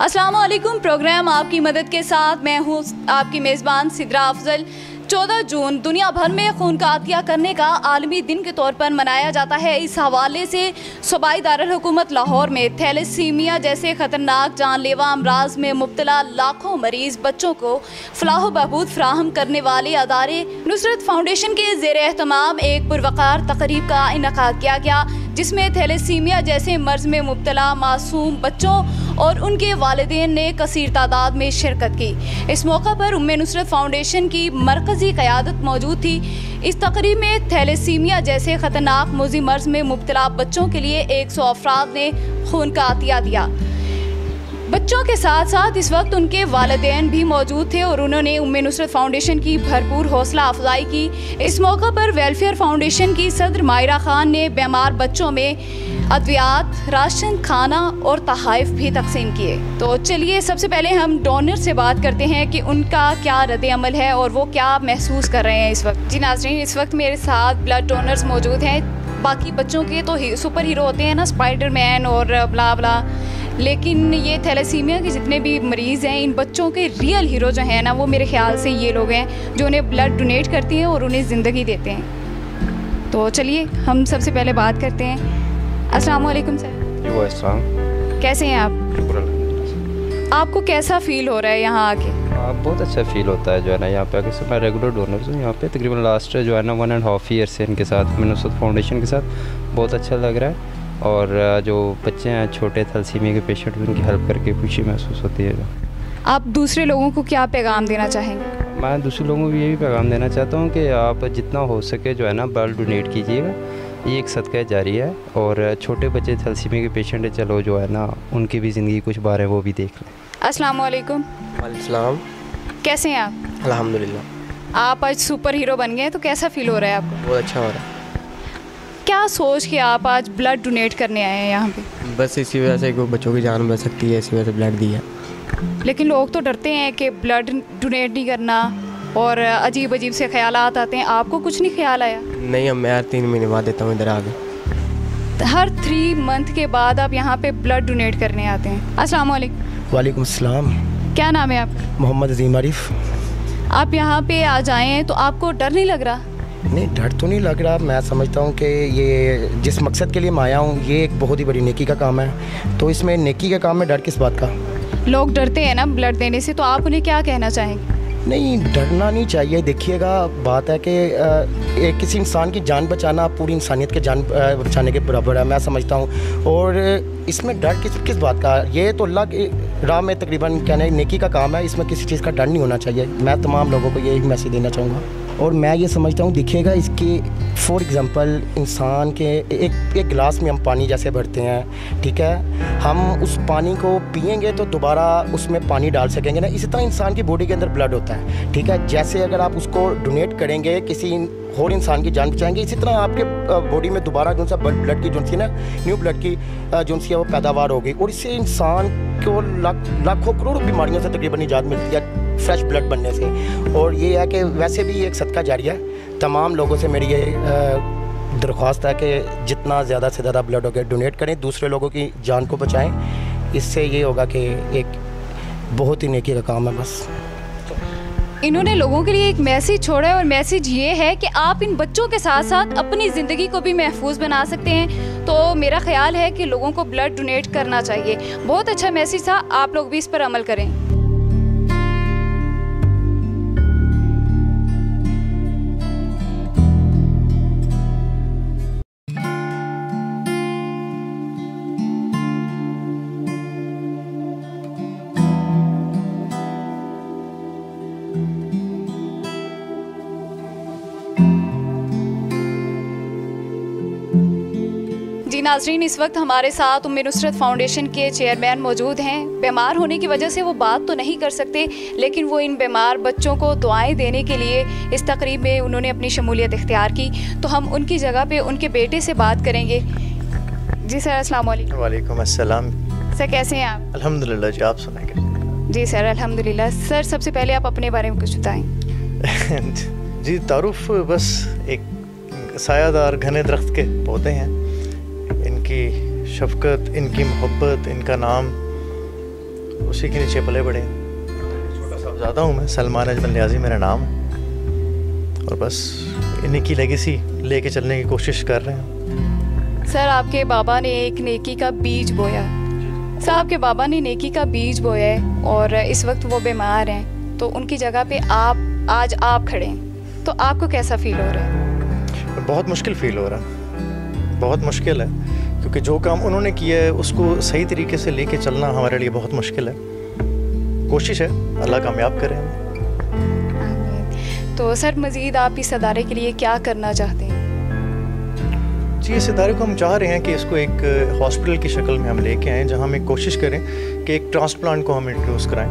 अस्सलाम वालेकुम। प्रोग्राम आपकी मदद के साथ मैं हूँ आपकी मेज़बान सिद्रा अफजल। 14 जून दुनिया भर में खून का अतिया करने का आलमी दिन के तौर पर मनाया जाता है। इस हवाले से सूबाई दारुल हुकूमत लाहौर में थैलेसीमिया जैसे ख़तरनाक जानलेवा अमराज में मुब्तला लाखों मरीज़ बच्चों को फलाह बहबूद फ्राहम करने वाले अदारे नुसरत फाउंडेशन के ज़ेर एहतमाम एक पुरवकार तकरीब का इनेकाद किया गया, जिसमें थैलेसीमिया जैसे मर्ज़ में मुब्तला मासूम बच्चों और उनके वालिदैन ने कसीर तादाद में शिरकत की। इस मौका पर उम्मे नुसरत फाउंडेशन की मरकज़ी क़यादत मौजूद थी। इस तकरीब में थैलेसीमिया जैसे ख़तरनाक मुज़ी मर्ज़ में मुब्तला बच्चों के लिए 100 अफराद ने खून का अतिया दिया। बच्चों के साथ साथ इस वक्त उनके वालिदैन भी मौजूद थे और उन्होंने उम्मे नुसरत फाउंडेशन की भरपूर हौसला अफजाई की। इस मौका पर वेलफेयर फाउंडेशन की सदर मायरा खान ने बीमार बच्चों में अद्वियात, राशन, खाना और तहाइफ भी तकसीम किए। तो चलिए सबसे पहले हम डोनर से बात करते हैं कि उनका क्या रद्द अमल है और वो क्या महसूस कर रहे हैं इस वक्त। जी नाज़रीन, इस वक्त मेरे साथ ब्लड डोनर्स मौजूद हैं। बाकी बच्चों के तो सुपर हीरो होते हैं ना, स्पाइडरमैन और ब्ला ब्ला, लेकिन ये थैलेसीमिया के जितने भी मरीज़ हैं, इन बच्चों के रियल हीरो जो हैं ना, वो मेरे ख्याल से ये लोग हैं जो उन्हें ब्लड डोनेट करती हैं और उन्हें ज़िंदगी देते हैं। तो चलिए हम सबसे पहले बात करते हैं। अस्सलाम वालेकुम सर। वालेकुम। कैसे हैं आप? आपको कैसा फ़ील हो रहा है यहाँ आके? बहुत अच्छा फ़ील होता है जो है ना यहाँ पे आके। मैं रेगुलर डोनर हूँ यहाँ पे, तकरीबन लास्ट जो है ना 1.5 ईयर से इनके साथ, नुसरत फाउंडेशन के साथ बहुत अच्छा लग रहा है। और जो बच्चे हैं छोटे थैलेसीमिया के पेशेंट, उनकी हेल्प करके खुशी महसूस होती है। आप दूसरे लोगों को क्या पैगाम देना चाहेंगे? मैं दूसरे लोगों को यही पैगाम देना चाहता हूँ कि आप जितना हो सके जो है ना ब्लड डोनेट कीजिएगा। ये एक सदका जारी है और छोटे बच्चे थैलेसीमिया के पेशेंट है, चलो जो है ना उनकी भी ज़िंदगी कुछ बार है वो भी देख लें। अस्सलाम वालेकुम। वालेकुम। कैसे हैं आप? अल्हम्दुलिल्लाह। आप आज सुपर हीरो बन गए, तो कैसा फ़ील हो रहा है आपको? बहुत अच्छा हो रहा है। क्या सोच के आप आज ब्लड डोनेट करने आए हैं यहाँ पे? बस इसी वजह से कोई बच्चों की जान बच सकती है, इसी वजह से ब्लड दिया। लेकिन लोग तो डरते हैं कि ब्लड डोनेट नहीं करना और अजीब अजीब से ख्यालात आते हैं। आपको कुछ नहीं ख्याल आया? नहीं, अब मैं 3 महीने बाद देता हूँ इधर आगे। हर 3 मंथ के बाद आप यहाँ पे ब्लड डोनेट करने आते हैं। अस्सलाम वालेकुम। वालेकुम अस्सलाम। क्या नाम है आपका? मोहम्मद अजीम आरिफ। आप यहाँ पे आ जाए हैं तो आपको डर नहीं लग रहा? नहीं, डर तो नहीं लग रहा। मैं समझता हूँ कि ये जिस मकसद के लिए मैं आया हूँ ये एक बहुत ही बड़ी नेकी का काम है, तो इसमें नेकी का काम में डर किस बात का। लोग डरते हैं ना ब्लड देने से, तो आप उन्हें क्या कहना चाहेंगे? नहीं, डरना नहीं चाहिए। देखिएगा, बात है कि किसी इंसान की जान बचाना पूरी इंसानियत के जान बचाने के बराबर है, मैं समझता हूँ। और इसमें डर किस बात का। ये तो अल्लाह की राह में तकरीबन कहने नेकी का काम है, इसमें किसी चीज़ का डर नहीं होना चाहिए। मैं तमाम लोगों को यही मैसेज देना चाहूँगा। और मैं ये समझता हूँ, देखिएगा, इसके फॉर एग्ज़ाम्पल इंसान के एक गिलास में हम पानी जैसे भरते हैं, ठीक है, हम उस पानी को पिएंगे तो दोबारा उसमें पानी डाल सकेंगे ना। इसी तरह इंसान की बॉडी के अंदर ब्लड होता है, ठीक है। जैसे अगर आप उसको डोनेट करेंगे, किसी और इंसान की जान बचाएंगे, इसी तरह आपके बॉडी में दोबारा जो सा ब्लड की जो सी ना न्यू ब्लड की जो सी है वो पैदावार होगी और इससे इंसान को लाखों करोड़ों बीमारियों से तकरीबन निजात मिलती है फ्रेश ब्लड बनने से। और ये है कि वैसे भी ये एक सदका जारिया है। तमाम लोगों से मेरी ये दरख्वास्त है कि जितना ज़्यादा से ज़्यादा ब्लड हो गया डोनेट करें, दूसरे लोगों की जान को बचाएं। इससे ये होगा कि एक बहुत ही नेकी का काम है। बस इन्होंने लोगों के लिए एक मैसेज छोड़ा है और मैसेज ये है कि आप इन बच्चों के साथ साथ अपनी ज़िंदगी को भी महफूज बना सकते हैं। तो मेरा ख्याल है कि लोगों को ब्लड डोनेट करना चाहिए। बहुत अच्छा मैसेज था, आप लोग भी इस पर अमल करें। जी नाज़रीन, इस वक्त हमारे साथ उम्मे नुसरत फाउंडेशन के चेयरमैन मौजूद हैं। बीमार होने की वजह से वो बात तो नहीं कर सकते, लेकिन वो इन बीमार बच्चों को दुआएं देने के लिए इस तकरीब में उन्होंने अपनी शमूलियत इख्तियार की। तो हम उनकी जगह पे उनके बेटे से बात करेंगे। जी सर, अस्सलाम वालेकुम। वालेकुम अस्सलाम। सर कैसे हैं आप? अल्हम्दुलिल्लाह जी, आप सुनाएंगे? जी सर अल्हम्दुलिल्लाह। सर सबसे पहले आप अपने बारे में कुछ बताएँ। जी, तारुफ बस एक सायादार घने दरख्त के पौधे हैं। इनकी शफ़क़त, इनकी मोहब्बत, इनका नाम उसी के नीचे पले बड़े हैं। छोटा साहबजादा हूँ मैं, सलमान अजमल नियाज़ी मेरा नाम है, और बस इन्हीं की लेगेसी लेके चलने की कोशिश कर रहे हैं। सर, आपके बाबा ने एक नेकी का बीज बोया। सर, आपके बाबा ने नेकी का बीज बोया है और इस वक्त वो बीमार हैं, तो उनकी जगह पे आज आप खड़े हैं, तो आपको कैसा फील हो रहा है? बहुत मुश्किल फ़ील हो रहा है, बहुत मुश्किल है, क्योंकि जो काम उन्होंने किया है उसको सही तरीके से लेके चलना हमारे लिए बहुत मुश्किल है। कोशिश है, अल्लाह कामयाब करे हमें। तो सर, मज़ीद आप इस अदारे के लिए क्या करना चाहते हैं? जी, इस इदारे को हम चाह रहे हैं कि इसको एक हॉस्पिटल की शक्ल में हम लेके आएँ, जहाँ हम एक कोशिश करें कि एक ट्रांसप्लांट को हम इंट्रोड्यूस कराएं,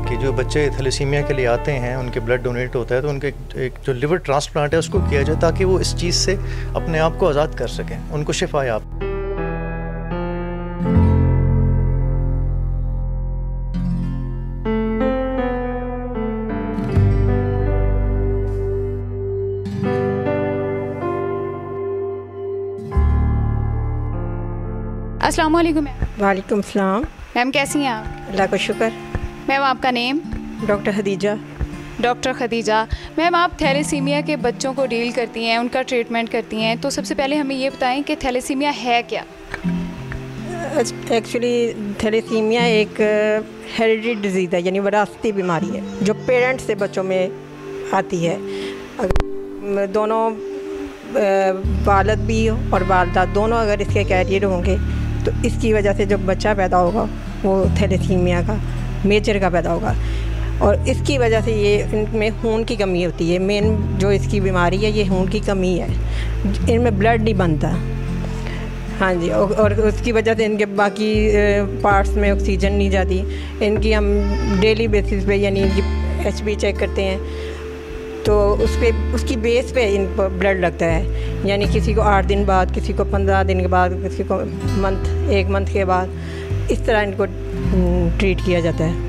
कि जो बच्चे थैलेसीमिया के लिए आते हैं, उनके ब्लड डोनेट होता है, तो उनके एक जो लिवर ट्रांसप्लांट है उसको किया जाए, ताकि वो इस चीज़ से अपने आप को आज़ाद कर सकें, उनको शिफा याब। अस्सलाम वालेकुम मैम। वालेकुम सलाम। मैम, कैसी हैं आप? अल्लाह का शुक्र। मैम, आपका name? Doctor Khadija. Doctor Khadija. Ma'am, आप थैलेसीमिया के बच्चों को डील करती हैं, उनका ट्रीटमेंट करती हैं, तो सबसे पहले हमें ये बताएं कि थैलेसीमिया है क्या? एक्चुअली थैलेसीमिया एक हेरिडिटी डिजीज़ है, यानी विरासती बीमारी है जो पेरेंट्स से बच्चों में आती है। अगर दोनों वालिद भी और वालदा दोनों अगर इसके कैरियर होंगे तो इसकी वजह से जो बच्चा पैदा होगा वो थैलेसीमिया का मेजर का पैदा होगा, और इसकी वजह से ये इनमें खून की कमी होती है। मेन जो इसकी बीमारी है ये खून की कमी है, इनमें ब्लड नहीं बनता। हाँ जी, और उसकी वजह से इनके बाकी पार्ट्स में ऑक्सीजन नहीं जाती। इनकी हम डेली बेसिस पे यानी HB चेक करते हैं, तो उसकी बेस पे इन पर ब्लड लगता है, यानी किसी को 8 दिन बाद, किसी को 15 दिन के बाद, किसी को एक मंथ के बाद, इस तरह इनको ट्रीट किया जाता है।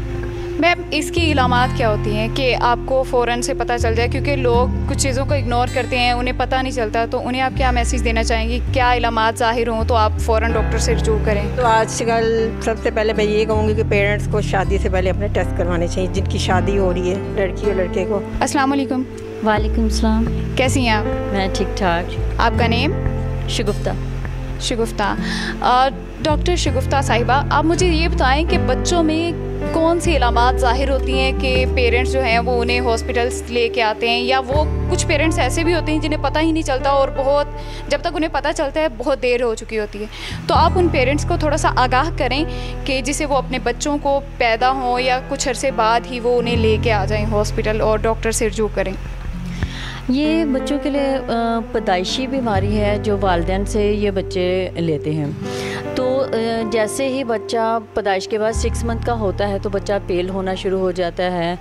मैम, इसकी इलामात क्या होती हैं कि आपको फ़ौरन से पता चल जाए, क्योंकि लोग कुछ चीज़ों को इग्नोर करते हैं, उन्हें पता नहीं चलता, तो उन्हें आप क्या मैसेज देना चाहेंगी? क्या इलामात ज़ाहिर हों तो आप फ़ौरन डॉक्टर से रुजू करें? तो आजकल सबसे पहले मैं ये कहूँगी कि पेरेंट्स को शादी से पहले अपने टेस्ट करवाने चाहिए, जिनकी शादी हो रही है, लड़की और लड़के को। अस्सलाम वालेकुम। वालेकुम सलाम। कैसी हैं आप? मैं ठीक ठाक। आपका नेम? शगुफ्ता। शगुफ्ता। डॉक्टर शगुफ्ता साहिबा, आप मुझे ये बताएं कि बच्चों में कौन सी इलामात ज़ाहिर होती हैं कि पेरेंट्स जो हैं वो उन्हें हॉस्पिटल्स लेके आते हैं, या वो कुछ पेरेंट्स ऐसे भी होते हैं जिन्हें पता ही नहीं चलता, और बहुत जब तक उन्हें पता चलता है बहुत देर हो चुकी होती है। तो आप उन पेरेंट्स को थोड़ा सा आगाह करें कि जिससे वो अपने बच्चों को पैदा हों या कुछ अरसे बाद ही वो उन्हें लेके आ जाएं हॉस्पिटल और डॉक्टर से रुजू करें। ये बच्चों के लिए पैदाइशी बीमारी है जो वालिदैन से ये बच्चे लेते हैं। तो जैसे ही बच्चा पैदाइश के बाद 6 मंथ का होता है तो बच्चा पेल होना शुरू हो जाता है,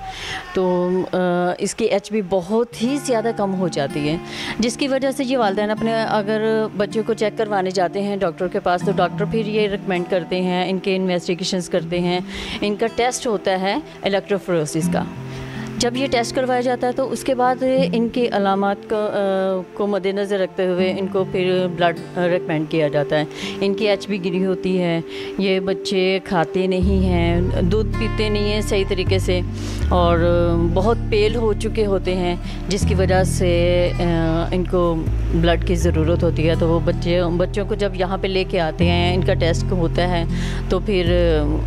तो इसकी HB बहुत ही ज़्यादा कम हो जाती है, जिसकी वजह से ये वालिदैन अपने अगर बच्चे को चेक करवाने जाते हैं डॉक्टर के पास, तो डॉक्टर फिर ये रिकमेंड करते हैं, इनके इन्वेस्टिगेशंस करते हैं, इनका टेस्ट होता है इलेक्ट्रोफोरेसिस का। जब ये टेस्ट करवाया जाता है तो उसके बाद इनकी अलामात को मद्देनज़र रखते हुए इनको फिर ब्लड रिकमेंड किया जाता है। इनकी HB गिरी होती है, ये बच्चे खाते नहीं हैं, दूध पीते नहीं हैं सही तरीके से, और बहुत पेल हो चुके होते हैं, जिसकी वजह से इनको ब्लड की ज़रूरत होती है। तो वो बच्चों को जब यहाँ पे लेके आते हैं, इनका टेस्ट होता है, तो फिर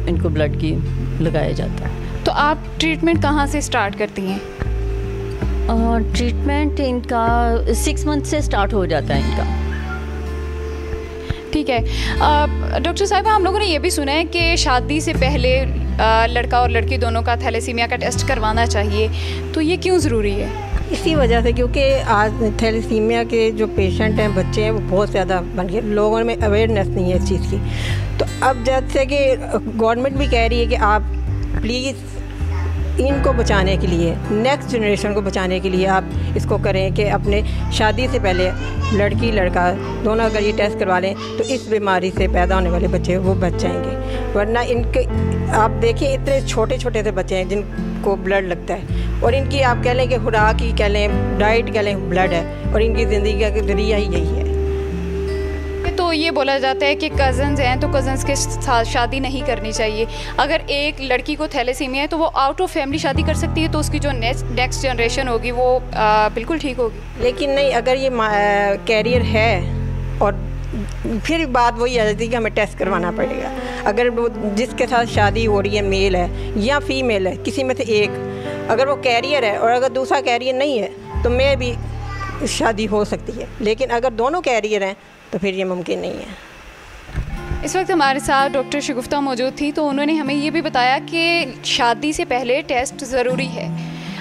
इनको ब्लड की लगाया जाता है। तो आप ट्रीटमेंट कहाँ से स्टार्ट करती हैं? ट्रीटमेंट इनका 6 मंथ से स्टार्ट हो जाता है इनका। ठीक है। डॉक्टर साहिबा, हम लोगों ने ये भी सुना है कि शादी से पहले लड़का और लड़की दोनों का थैलेसीमिया का टेस्ट करवाना चाहिए, तो ये क्यों ज़रूरी है? इसी वजह से क्योंकि आज थैलेसीमिया के जो पेशेंट हैं, बच्चे हैं, वो बहुत ज़्यादा बन गए, लोगों में अवेयरनेस नहीं है इस चीज़ की। तो अब जैसे कि गवर्नमेंट भी कह रही है कि आप प्लीज़ इनको बचाने के लिए, नेक्स्ट जनरेशन को बचाने के लिए आप इसको करें कि अपने शादी से पहले लड़की लड़का दोनों अगर ये टेस्ट करवा लें तो इस बीमारी से पैदा होने वाले बच्चे वो बच जाएंगे। वरना इनके आप देखिए इतने छोटे छोटे से बच्चे हैं जिनको ब्लड लगता है, और इनकी आप कह लें कि खुराक ही कह लें, डाइट कह लें, ब्लड है, और इनकी ज़िंदगी का ज़रिया ही यही है। तो तो ये बोला जाता है कि कज़न्स हैं तो कज़न्स के साथ शादी नहीं करनी चाहिए। अगर एक लड़की को थैलेसीमिया है तो वो आउट ऑफ फैमिली शादी कर सकती है, तो उसकी जो नेक्स्ट जनरेशन होगी वो बिल्कुल ठीक होगी। लेकिन नहीं, अगर ये कैरियर है और फिर बात वही आ जाती है कि हमें टेस्ट करवाना पड़ेगा। अगर वो जिसके साथ शादी हो रही है मेल है या फीमेल है, किसी में से एक, अगर वो कैरियर है और अगर दूसरा कैरियर नहीं है तो मैं भी शादी हो सकती है। लेकिन अगर दोनों कैरियर हैं तो फिर ये मुमकिन नहीं है। इस वक्त हमारे साथ डॉक्टर शगुफ्ता मौजूद थी, तो उन्होंने हमें ये भी बताया कि शादी से पहले टेस्ट ज़रूरी है,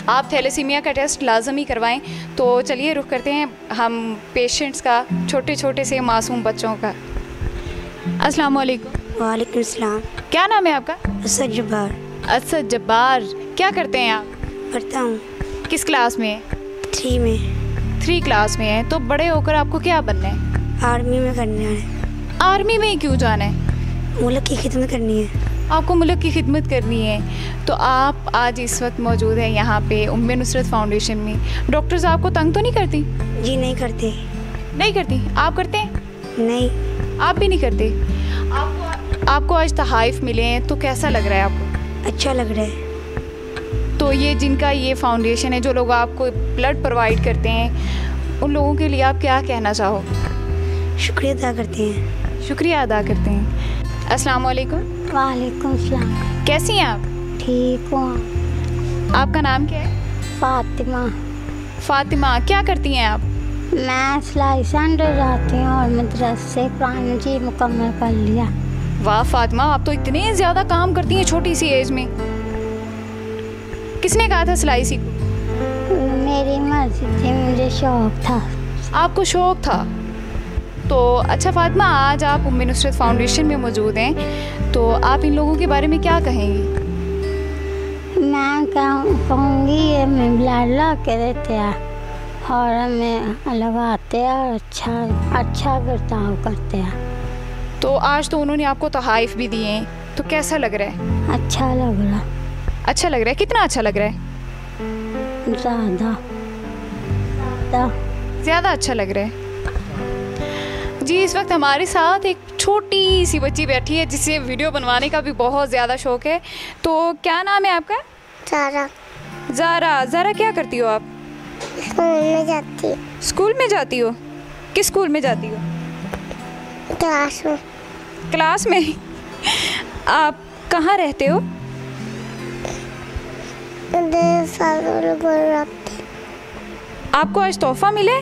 आप थैलेसीमिया का टेस्ट लाजमी करवाएं। तो चलिए रुख करते हैं हम पेशेंट्स का, छोटे छोटे से मासूम बच्चों का। अस्सलाम वालेकुम। वालेकुम सलाम। क्या नाम है आपका? असद जब्बार। असद जब्बार, क्या करते हैं आप? पढ़ता हूँ। किस क्लास में? 3 में। 3 क्लास में है। तो बड़े होकर आपको क्या बनना है? आर्मी में करना है। आर्मी में क्यों जाना है? मुल्क की खिदमत करनी है। आपको मुल्क की खिदमत करनी है। तो आप आज इस वक्त मौजूद हैं यहाँ पे उम्मे नुसरत फाउंडेशन में। डॉक्टर्स आपको तंग तो नहीं करती? जी नहीं करते। नहीं करती? आप करते हैं? नहीं। आप भी नहीं करते? आपको आज तहाइफ मिले हैं तो कैसा लग रहा है आपको? अच्छा लग रहा है। तो ये जिनका ये फाउंडेशन है, जो लोग आपको ब्लड प्रोवाइड करते हैं, उन लोगों के लिए आप क्या कहना चाहो? शुक्रिया अदा करते हैं। शुक्रिया अदा करते हैं। अस्सलाम वालेकुम। वालेकुम सलाम। कैसी हैं आप? ठीक हूँ। आपका नाम क्या है? फातिमा। फातिमा, क्या करती हैं आप? मैं सिलाई सेंटर जाती हूँ और मदरसे कुरान मजीद मुकम्मल कर लिया। वाह फातिमा, आप तो इतने ज़्यादा काम करती हैं छोटी सी एज में। किसने कहा था सिलाई सीखो? मेरी मर्जी थी, मुझे शौक था। आपको शौक था? तो अच्छा फातिमा, आज आप उम्मे नुसरत फाउंडेशन में मौजूद हैं, तो आप इन लोगों के बारे में क्या कहेंगी? मैं कहूँगी ये मैं ब्लड ला के देते हैं और हमें लगाते हैं और अच्छा बर्ताव करते हैं। तो आज तो उन्होंने आपको तहाइफ भी दिए हैं, तो कैसा लग रहा है? अच्छा लग रहा। अच्छा लग रहा है? कितना अच्छा लग रहा है? ज़्यादा अच्छा लग रहा है। जी, इस वक्त हमारे साथ एक छोटी सी बच्ची बैठी है जिसे वीडियो बनवाने का भी बहुत ज़्यादा शौक़ है। तो क्या नाम है आपका? ज़ारा। ज़ारा, क्या करती हो आप? स्कूल में जाती हूँ। स्कूल में जाती हो? किस स्कूल में जाती हो? क्लास में। क्लास में? आप कहाँ रहते हो? आपको आज तोहफा मिले?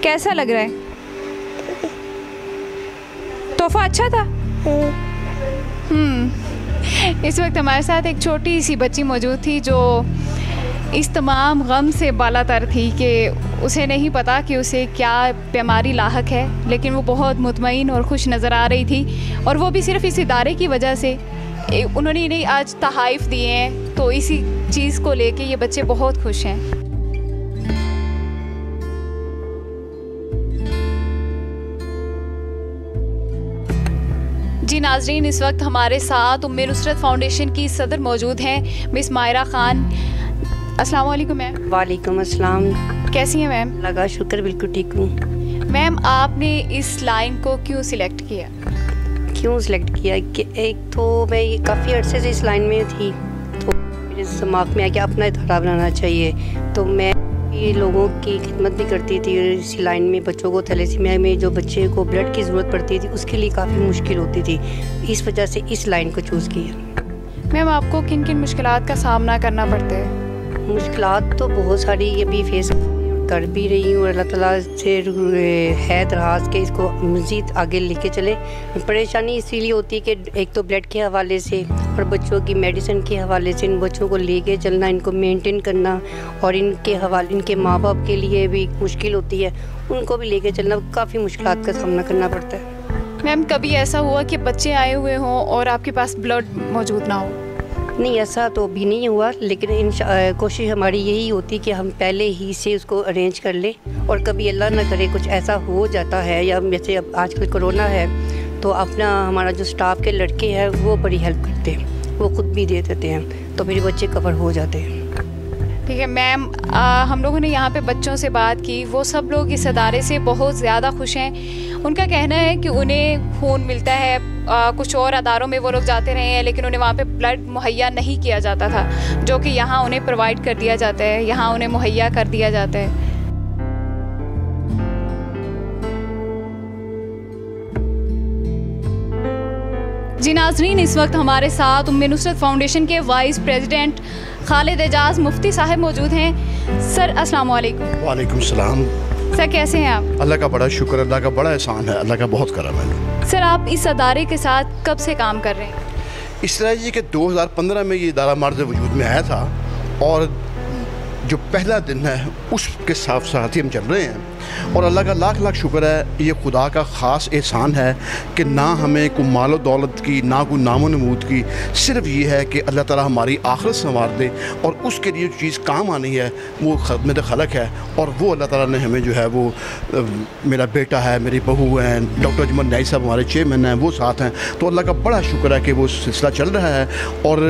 कैसा लग रहा है? तोहफा अच्छा था? इस वक्त हमारे साथ एक छोटी सी बच्ची मौजूद थी जो इस तमाम गम से बालातर थी कि उसे नहीं पता कि उसे क्या बीमारी लाहक है, लेकिन वो बहुत मुतमईन और खुश नज़र आ रही थी। और वो भी सिर्फ़ इस इदारे की वजह से उन्होंने इन्हें आज तहाइफ दिए हैं, तो इसी चीज़ को लेके ये बच्चे बहुत खुश हैं। जी नाजरीन, इस वक्त हमारे साथ उम्मे नुसरत फाउंडेशन की सदर मौजूद हैं मिस मायरा ख़ान। अस्सलाम वालेकुम मैम। वालेकुम अस्सलाम। कैसी हैं मैम? लगा शुक्र, बिल्कुल ठीक हूँ। मैम, आपने इस लाइन को क्यों सिलेक्ट किया? क्यों सिलेक्ट किया कि एक तो मैं काफ़ी अर्से से इस लाइन में थी, तो मेरे दिमाग में आया कि अपना इदारा बनाना चाहिए। तो मैं ये लोगों की खिदमत भी करती थी इस लाइन में। बच्चों को थैलेसीमिया में जो बच्चे को ब्लड की ज़रूरत पड़ती थी उसके लिए काफ़ी मुश्किल होती थी, इस वजह से इस लाइन को चूज़ किया। मैम, आपको किन किन मुश्किलात का सामना करना पड़ता है? मुश्किलात तो बहुत सारी ये भी फेस कर भी रही हूँ और अल्लाह ताला से है दरख्वास्त के इसको मज़ीद आगे लेके चले। परेशानी इसीलिए होती है कि एक तो ब्लड के हवाले से और बच्चों की मेडिसिन के हवाले से इन बच्चों को लेके चलना, इनको मेंटेन करना, और इनके माँ बाप के लिए भी मुश्किल होती है, उनको भी लेके चलना काफ़ी मुश्किलात का सामना करना पड़ता है। मैम, कभी ऐसा हुआ कि बच्चे आए हुए हों और आपके पास ब्लड मौजूद ना हो? नहीं, ऐसा तो अभी नहीं हुआ, लेकिन कोशिश हमारी यही होती कि हम पहले ही से उसको अरेंज कर लें, और कभी अल्लाह ना करे कुछ ऐसा हो जाता है, या जैसे अब आजकल कोरोना है तो अपना हमारा जो स्टाफ के लड़के हैं वो बड़ी हेल्प करते हैं, वो ख़ुद भी दे देते हैं, तो फिर बच्चे कवर हो जाते हैं। ठीक है मैम, हम लोगों ने यहाँ पे बच्चों से बात की, वो सब लोग इस अदारे से बहुत ज़्यादा खुश हैं उनका कहना है कि उन्हें खून मिलता है, कुछ और अदारों में वो लोग जाते रहे हैं लेकिन उन्हें वहाँ पे ब्लड मुहैया नहीं किया जाता था, जो कि यहाँ उन्हें प्रोवाइड कर दिया जाता है, यहाँ उन्हें मुहैया कर दिया जाता है। जी नाज़रीन, इस वक्त हमारे साथ उम्मे नुसरत फाउंडेशन के वाइस प्रेसिडेंट खालिद एजाज मुफ्ती साहब मौजूद हैं। सर अस्सलाम वालेकुम। वालेकुम सलाम। सर कैसे हैं आप? अल्लाह का बड़ा शुक्र, अल्लाह का बड़ा एहसान है, अल्लाह का बहुत करम है। सर आप इस अदारे के साथ कब से काम कर रहे हैं? इस तरह जी कि 2015 में ये इदारा मर्ज वजूद में आया था और जो पहला दिन है उसके साथ साथ ही हम चल रहे हैं और अल्लाह का लाख लाख शुक्र है, ये खुदा का ख़ास एहसान है कि ना हमें कोई मालो दौलत की ना कोई नामो नमूद की, सिर्फ ये है कि अल्लाह ताला हमारी आखिरत संवार दे और उसके लिए जो चीज़ काम आनी है वो खदमत खलक है और वो अल्लाह ताला ने हमें जो है वो मेरा बेटा है, मेरी बहू हैं, डॉक्टर अजमल नाई साहब हमारे चेयरमैन हैं, वो साथ हैं, तो अल्लाह का बड़ा शुक्र है कि वो सिलसिला चल रहा है और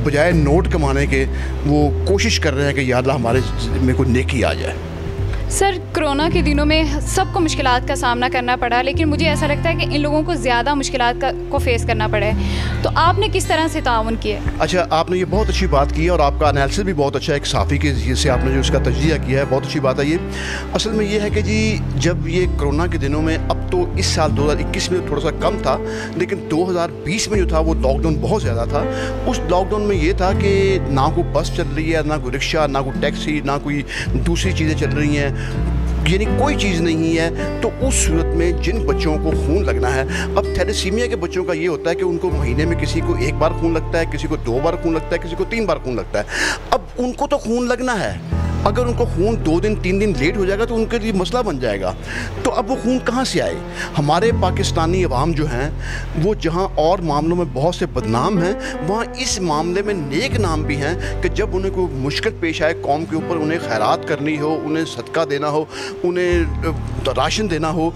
बजाय नोट कमाने के वो कोशिश कर रहे हैं कि या अल्लाह हमारे में कोई नेकी आ जाए। सर कोरोना के दिनों में सबको मुश्किलात का सामना करना पड़ा, लेकिन मुझे ऐसा लगता है कि इन लोगों को ज़्यादा मुश्किलात को फेस करना पड़ा है, तो आपने किस तरह से ताउन किया? अच्छा, आपने ये बहुत अच्छी बात की है और आपका एनालिसिस भी बहुत अच्छा है, एक साफ़ी के ज़रिए से आपने जो इसका तज्जिया किया है, बहुत अच्छी बात है। ये असल में ये है कि जी जब ये कोरोना के दिनों में, अब तो इस साल 2021 में थोड़ा सा कम था, लेकिन 2020 में जो था वो लॉकडाउन बहुत ज़्यादा था। उस लॉकडाउन में ये था कि ना कोई बस चल रही है, ना कोई रिक्शा, ना कोई टैक्सी, ना कोई दूसरी चीज़ें चल रही हैं, यानी कोई चीज़ नहीं है। तो उस सूरत में जिन बच्चों को खून लगना है, अब थैलेसीमिया के बच्चों का ये होता है कि उनको महीने में किसी को 1 बार खून लगता है, किसी को 2 बार खून लगता है, किसी को 3 बार खून लगता है। अब उनको तो खून लगना है, अगर उनको खून 2 दिन 3 दिन लेट हो जाएगा तो उनके लिए मसला बन जाएगा। तो अब वो खून कहाँ से आए? हमारे पाकिस्तानी अवाम जो हैं वो जहाँ और मामलों में बहुत से बदनाम हैं, वहाँ इस मामले में नेक नाम भी हैं कि जब उन्हें कोई मुश्किल पेश आए कौम के ऊपर, उन्हें खैरात करनी हो, उन्हें सदका देना हो, उन्हें राशन देना हो,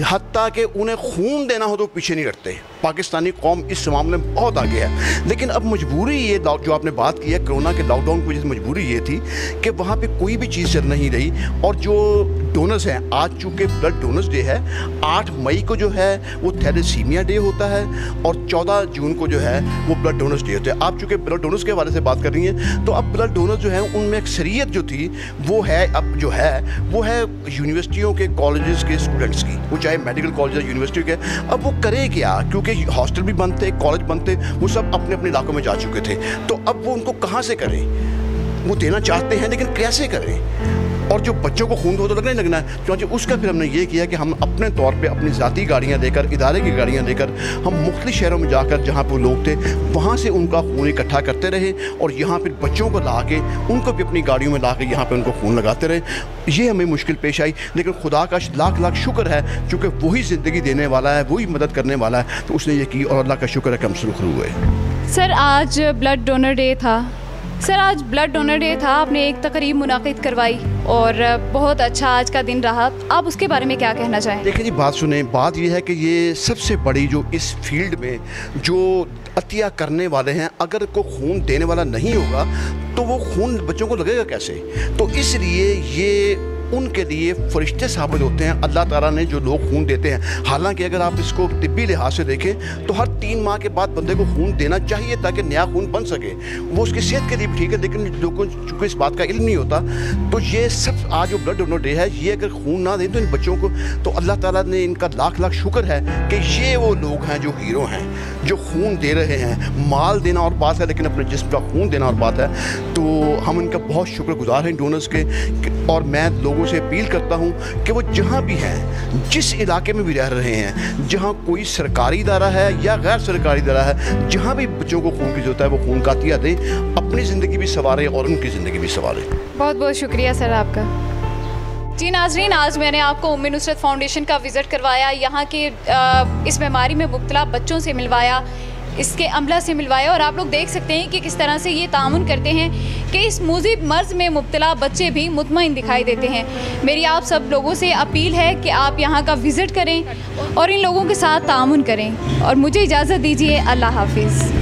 हत्ता कि उन्हें खून देना हो तो पीछे नहीं हटते। पाकिस्तानी कौम इस मामले में बहुत आगे है। लेकिन अब मजबूरी ये जो आपने बात की है कोरोना के लॉकडाउन की वजह से, मजबूरी ये थी कि वहाँ पे कोई भी चीज़ चल नहीं रही और जो डोनर्स हैं, आज चूँकि ब्लड डोनर्स डे है, 8 मई को जो है वो थैलेसीमिया डे होता है और 14 जून को जो है वो ब्लड डोनर्स डे होता है। आप चूँकि ब्लड डोनर्स के हवाले से बात कर रही हैं, तो अब ब्लड डोनर्स जो हैं उनमें अक्सरियत जो थी वो है, अब जो है वो है यूनिवर्सिटियों के, कॉलेजेस के स्टूडेंट्स की, वो चाहे मेडिकल कॉलेज या यूनिवर्सिटी के। अब वो करे क्या, क्योंकि हॉस्टल भी बंद थे, कॉलेज बंद थे, वो सब अपने अपने इलाकों में जा चुके थे। तो अब वो उनको कहाँ से करें? वो देना चाहते हैं लेकिन कैसे करें? और जो बच्चों को खून तो लगना ही लगना है, क्योंकि उसका फिर हमने ये किया कि हम अपने तौर पे अपनी ज़ाती गाड़ियाँ लेकर, इदारे की गाड़ियाँ लेकर हम मुख्तलिफ शहरों में जाकर जहाँ पर लोग थे वहाँ से उनका खून इकट्ठा करते रहे और यहाँ फिर बच्चों को ला के उनको भी अपनी गाड़ियों में ला के यहाँ पर उनको खून लगाते रहे। ये हमें मुश्किल पेश आई, लेकिन खुदा का लाख लाख शुक्र है, चूँकि वही ज़िंदगी देने वाला है, वही मदद करने वाला है, तो उसने ये की और अल्लाह का शुक्र है कि हम सुरखरू हुए। सर आज ब्लड डोनर डे था, आपने एक तकरीब मुनाकिद करवाई और बहुत अच्छा आज का दिन रहा, आप उसके बारे में क्या कहना चाहें? देखिए जी, बात सुने, बात यह है कि ये सबसे बड़ी जो इस फील्ड में जो अतिया करने वाले हैं, अगर कोई खून देने वाला नहीं होगा तो वो खून बच्चों को लगेगा कैसे? तो इसलिए ये उनके लिए फरिश्ते साबित होते हैं अल्लाह ताला ने जो लोग खून देते हैं। हालांकि अगर आप इसको तिब्बी लिहाज से देखें तो हर 3 माह के बाद बंदे को खून देना चाहिए ताकि नया खून बन सके, वो उसकी सेहत के लिए भी ठीक है। लेकिन लोगों को चूँकि इस बात का इल्म नहीं होता, तो ये सब आज जो ब्लड डोनर डे है, ये अगर खून ना दें तो इन बच्चों को, तो अल्लाह ताला ने इनका लाख लाख शुक्र है कि ये वो लोग हैं जो हीरो हैं, जो खून दे रहे हैं। माल देना और बात है, लेकिन अपने जिस्म का खून देना और बात है। तो हम इनका बहुत शुक्रगुजार हैं डोनर्स के, और मैं लोगों से अपील करता हूं कि वो जहां भी हैं, जिस इलाके में भी रह रहे हैं, जहां कोई सरकारी इदारा है या गैर सरकारी इदारा है, जहां भी बच्चों को खून की ज़रूरत है वो खून का अतिया दें, अपनी ज़िंदगी भी संवारें और उनकी ज़िंदगी भी संवारें। बहुत बहुत शुक्रिया सर आपका। जी नाज़रीन, आज मैंने आपको उम्मे नुसरत फाउंडेशन का विज़िट करवाया, यहाँ के इस बीमारी में मुब्तला बच्चों से मिलवाया, इसके अमला से मिलवाया, और आप लोग देख सकते हैं कि किस तरह से ये ताउन करते हैं कि इस मुज़िब मर्ज़ में मुब्तला बच्चे भी मुतमईन दिखाई देते हैं। मेरी आप सब लोगों से अपील है कि आप यहाँ का विज़िट करें और इन लोगों के साथ ताउन करें, और मुझे इजाज़त दीजिए। अल्लाह हाफिज़।